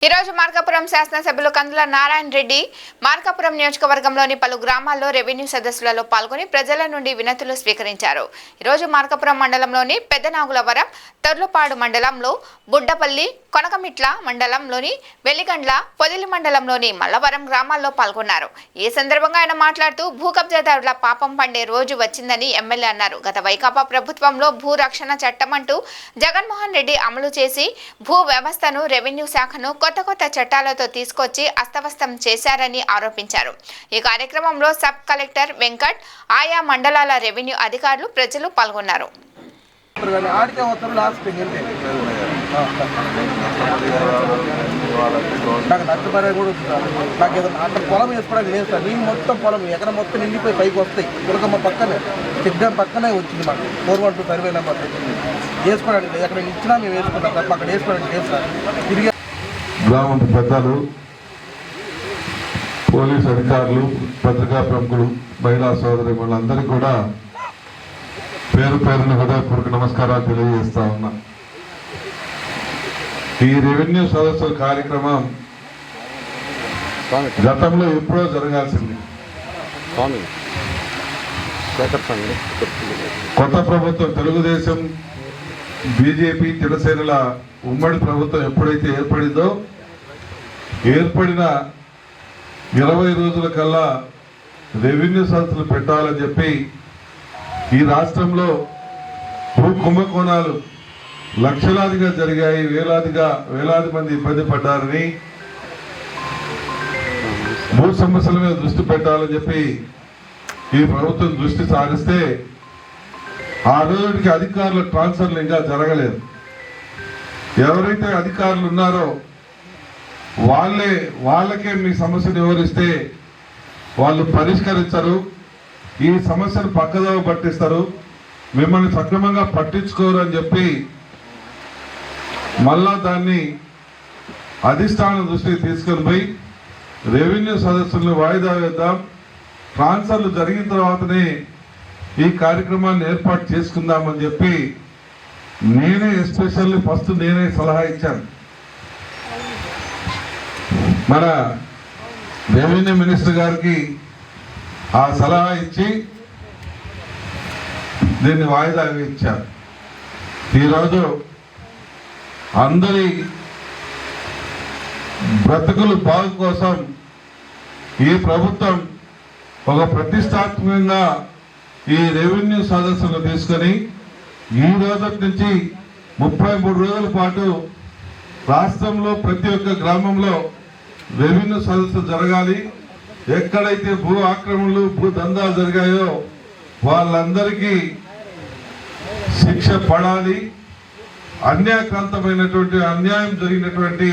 ఈ రోజు మార్కాపురం శాసనసభ్యులు కందుల నారాయణ రెడ్డి మార్కాపురం నియోజకవర్గంలోని పలు గ్రామాల్లో రెవెన్యూ సదస్సులలో పాల్గొని ప్రజల నుండి వినతులు స్వీకరించారు. ఈ రోజు మార్కాపురం మండలంలోని పెద్దనాగులవరం, తర్లుపాడు మండలంలో బుడ్డపల్లి, కొనకమిట్ల మండలంలోని వెలిగండ్ల, పొదిలి మండలంలోని మల్లవరం గ్రామాల్లో పాల్గొన్నారు. ఈ సందర్భంగా ఆయన మాట్లాడుతూ భూ కబ్జాదారుల పాపం పండే రోజు వచ్చిందని ఎమ్మెల్యే అన్నారు. గత వైకాపా ప్రభుత్వంలో భూ రక్షణ చట్టం అంటూ జగన్మోహన్ రెడ్డి అమలు చేసి భూ వ్యవస్థను, రెవెన్యూ శాఖను కొత్త చట్టాలతో తీసుకొచ్చి అస్తవ్యస్తం చేశారని ఆరోపించారు. ఈ కార్యక్రమంలో సబ్ కలెక్టర్ వెంకట్, ఆయా మండలాల రెవెన్యూ అధికారులు, ప్రజలు పాల్గొన్నారు. నాకు నష్టపడే కూడా నాకు ఏదైనా అక్కడ పొలం వేసుకోవడానికి లేదు సార్. నీళ్ళు మొత్తం పొలం ఎక్కడ మొత్తం నిండిపోయి పైకి వస్తాయి. కులకమ్మ పక్కనే సిగ్డం పక్కనే వచ్చింది మాకు 412 సర్వే నెంబర్ వేసుకోవడానికి లేదు. ఎక్కడ ఇచ్చినా మేము వేసుకుంటాం తప్ప అక్కడ వేసుకోవడానికి లేదు సార్. తిరిగి గ్రామ పెద్దలు, పోలీసు అధికారులు, పత్రికా ప్రముఖులు, మహిళా సోదరి వాళ్ళందరికీ కూడా పేరు పేరున హృదయపూర్వక నమస్కారాలు తెలియజేస్తా ఉన్నా. ఈ రెవెన్యూ సదస్సుల కార్యక్రమం గతంలో ఎప్పుడో జరగాల్సింది. కొత్త ప్రభుత్వం తెలుగుదేశం, బీజేపీ, జనసేనల ఉమ్మడి ప్రభుత్వం ఎప్పుడైతే ఏర్పడిందో ఏర్పడిన 20 రోజుల కల్లా రెవెన్యూ సంస్థలు పెట్టాలని చెప్పి ఈ రాష్ట్రంలో భూ కుంభకోణాలు లక్షలాదిగా జరిగాయి, వేలాది మంది ఇబ్బంది పడ్డారని, భూ సమస్యల మీద దృష్టి పెట్టాలని చెప్పి ఈ ప్రభుత్వం దృష్టి సారిస్తే ఆ రోజుకి అధికారుల ట్రాన్స్ఫర్లు ఇంకా జరగలేదు. ఎవరైతే అధికారులు ఉన్నారో వాళ్ళకే మీ సమస్యను వివరిస్తే వాళ్ళు పరిష్కరించరు, ఈ సమస్యను పక్కదోవ పట్టిస్తారు, మిమ్మల్ని సక్రమంగా పట్టించుకోరు అని చెప్పి మళ్ళా దాన్ని అధిష్టానం దృష్టికి తీసుకొని పోయి రెవెన్యూ సదస్సులను వాయిదా వేద్దాం, ట్రాన్స్ఫర్లు జరిగిన తర్వాతనే ఈ కార్యక్రమాన్ని ఏర్పాటు చేసుకుందామని చెప్పి నేనే ఎస్పెషల్లీ ఫస్ట్ నేనే సలహా ఇచ్చాను. మన రెవెన్యూ మినిస్టర్ గారికి ఆ సలహా ఇచ్చి దీన్ని వాయిదా ఇచ్చారు. ఈరోజు అందరి బ్రతుకులు బాగు కోసం ఈ ప్రభుత్వం ఒక ప్రతిష్టాత్మకంగా ఈ రెవెన్యూ సదస్సులు తీసుకొని ఈ రోజు నుంచి 33 రోజుల పాటు రాష్ట్రంలో ప్రతి ఒక్క గ్రామంలో రెవెన్యూ సదస్సు జరగాలి. ఎక్కడైతే భూ ఆక్రమణలు, భూ దందాలు జరిగాయో వాళ్ళందరికీ శిక్ష పడాలి. అన్యాయకాంతమైనటువంటి అన్యాయం జరిగినటువంటి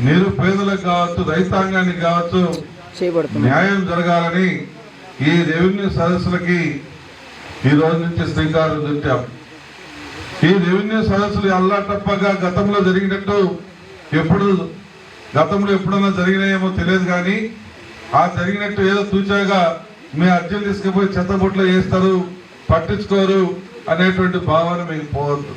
నిరుపేదలకు కావచ్చు, రైతాంగానికి కావచ్చు న్యాయం జరగాలని ఈ రెవెన్యూ సదస్సులకి ఈ రోజు నుంచి శ్రీకారం చుట్టాం. ఈ రెవెన్యూ సదస్సులు అల్లాటప్పగా గతంలో జరిగినట్టు గతంలో ఎప్పుడన్నా జరిగినాయేమో తెలియదు, కానీ ఆ జరిగినట్టు ఏదో తూచాగా మీ అర్జీలు తీసుకుపోయి చెత్తబుట్లో వేస్తారు, పట్టించుకోరు అనేటువంటి భావన మీకు పోవద్దు.